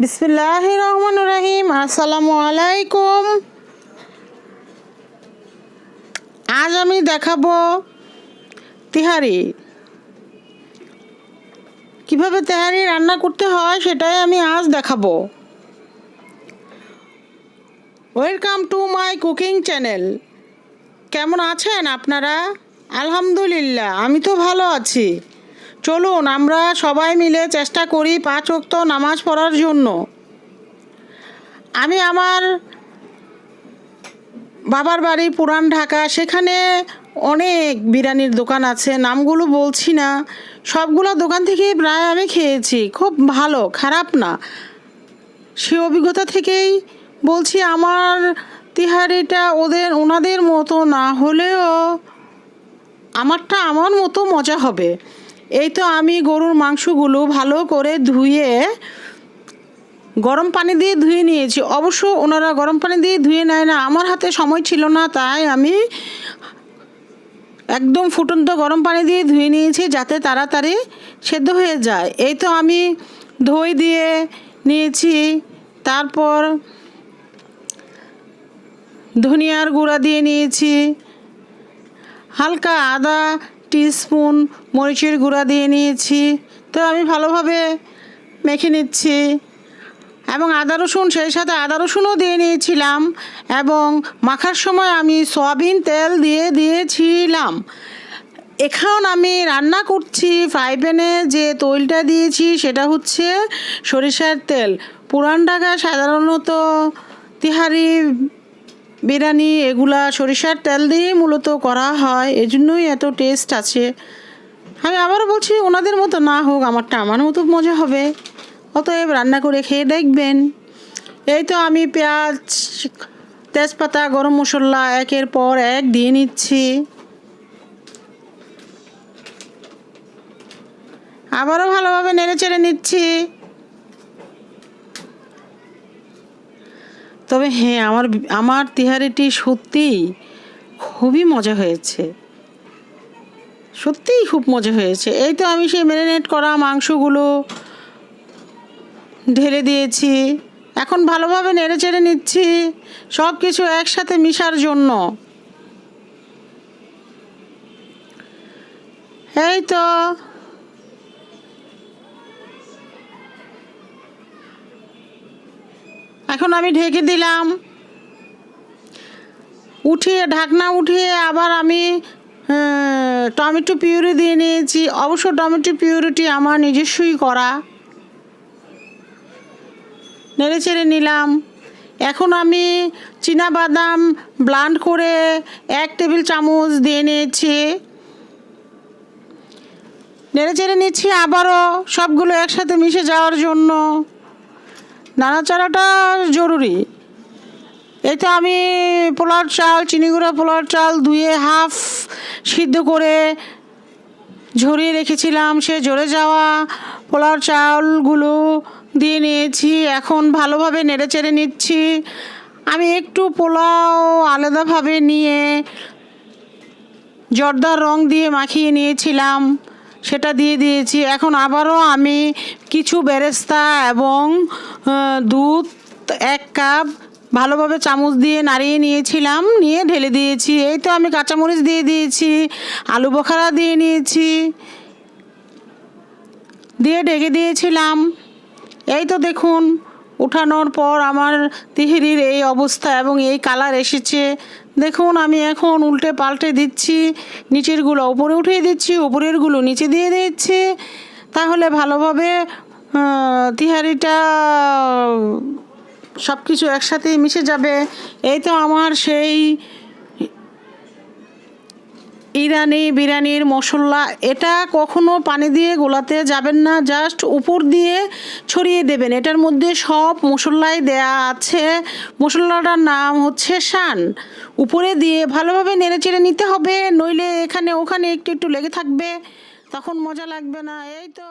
বিসমিল্লাহির রহমানির রহিম। আসসালামু আলাইকুম। আজ আমি দেখাবো তেহারি। কিভাবে তেহারি রান্না করতে হয় সেটাই আমি আজ দেখাবো। Welcome to my cooking channel. কেমন আছেন আপনারা? আলহামদুলিল্লাহ, আমি তো ভালো আছি। চলুন আমরা সবাই মিলে চেষ্টা করি 5 ওয়াক্ত নামাজ পড়ার জন্য। আমি আমার বাবার বাড়ি পুরান ঢাকা, সেখানে অনেক বিরিয়ানির দোকান আছে, নামগুলো বলছি না। সবগুলো দোকান থেকেই প্রায় আমি খেয়েছি, খুব ভালো, খারাপ না। সে অভিজ্ঞতা থেকেই বলছি, আমার তেহারিটা ওনাদের মতো না হলেও আমারটা আমার মতো মজা হবে। এই তো আমি গরুর মাংসগুলো ভালো করে ধুয়ে গরম পানি দিয়ে ধুয়ে নিয়েছি। অবশ্য ওনারা গরম পানি দিয়ে ধুয়ে নেয় না, আমার হাতে সময় ছিল না, তাই আমি একদম ফুটন্ত গরম পানি দিয়ে ধুয়ে নিয়েছি যাতে তাড়াতাড়ি সেদ্ধ হয়ে যায়। এই তো আমি দই দিয়ে নিয়েছি, তারপর ধনিয়ার গুঁড়া দিয়ে নিয়েছি, হালকা আধা টিস্পুন মরিচের গুঁড়া দিয়ে নিয়েছি। তো আমি ভালোভাবে মেখে নিচ্ছি এবং আদা রসুন, সেই সাথে আদা রসুনও দিয়ে নিয়েছিলাম এবং মাখার সময় আমি সয়াবিন তেল দিয়ে দিয়েছিলাম। এখন আমি রান্না করছি ফ্রাই প্যানে, যে তৈলটা দিয়েছি সেটা হচ্ছে সরিষার তেল। পুরান ঢাকায় সাধারণত তেহারি, বিরিয়ানি এগুলা সরিষার তেল দিয়ে মূলত করা হয়, এজন্যই এত টেস্ট আছে। আমি আবারও বলছি, ওনাদের মতো না হোক, আমারটা আমার মতো মজা হবে। অতএব রান্না করে খেয়ে দেখবেন। এই তো আমি পেঁয়াজ, তেজপাতা, গরম মশলা একের পর এক দিয়ে নিচ্ছি। আবারও ভালোভাবে নেড়ে চেড়ে নিচ্ছি। তবে হ্যাঁ, আমার তেহারিটি সত্যিই খুবই মজা হয়েছে, সত্যিই খুব মজা হয়েছে। এই তো আমি সেই ম্যারিনেট করা মাংসগুলো ঢেলে দিয়েছি। এখন ভালোভাবে নেড়ে চেড়ে নিচ্ছি সব কিছু একসাথে মিশার জন্য। এই তো এখন আমি ঢেকে দিলাম, ঢাকনা উঠিয়ে আবার আমি টমেটো পিউরি দিয়ে নিয়েছি। অবশ্য টমেটো পিউরিটি আমার নিজস্বই করা। নেড়ে চেড়ে নিলাম। এখন আমি চীনাবাদাম ব্লান্ড করে 1 টেবিল চামচ দিয়ে নিয়েছি। নেড়ে চেড়ে নিচ্ছি আবারও সবগুলো একসাথে মিশে যাওয়ার জন্য। নাড়াচাড়াটা জরুরি। এই তো আমি পোলার চাল, চিনি গুঁড়া পোলার চাল ধুয়ে হাফ সিদ্ধ করে ঝরিয়ে রেখেছিলাম, সে ঝরে যাওয়া পোলার চালগুলো দিয়ে নিয়েছি। এখন ভালোভাবে নেড়ে চেড়ে নিচ্ছি। আমি একটু পোলাও আলাদাভাবে নিয়ে জর্দার রং দিয়ে মাখিয়ে নিয়েছিলাম, সেটা দিয়ে দিয়েছি। এখন আবারও আমি কিছু বেরেস্তা এবং দুধ 1 কাপ ভালোভাবে চামচ দিয়ে নাড়িয়ে নিয়েছিলাম, নিয়ে ঢেলে দিয়েছি। এই তো আমি কাঁচামরিচ দিয়ে দিয়েছি, আলু বোখারা দিয়ে নিয়েছি, দিয়ে ঢেকে দিয়েছিলাম। এই তো দেখুন, উঠানোর পর আমার তেহারির এই অবস্থা এবং এই কালার এসেছে। দেখুন, আমি এখন উল্টে পাল্টে দিচ্ছি, নিচেরগুলো উপরে উঠিয়ে দিচ্ছি, উপরেরগুলো নিচে দিয়ে দিচ্ছি। তাহলে ভালোভাবে তেহারিটা সব কিছু একসাথে মিশে যাবে। এই তো আমার সেই ইরানি বিরিয়ানির মশলা। এটা কখনো পানি দিয়ে গোলাতে যাবেন না, জাস্ট উপর দিয়ে ছড়িয়ে দেবেন। এটার মধ্যে সব মশলাই দেয়া আছে। মশলাটার নাম হচ্ছে শান। উপরে দিয়ে ভালোভাবে নেড়ে চেড়ে নিতে হবে, নইলে এখানে ওখানে একটু একটু লেগে থাকবে, তখন মজা লাগবে না। এই তো।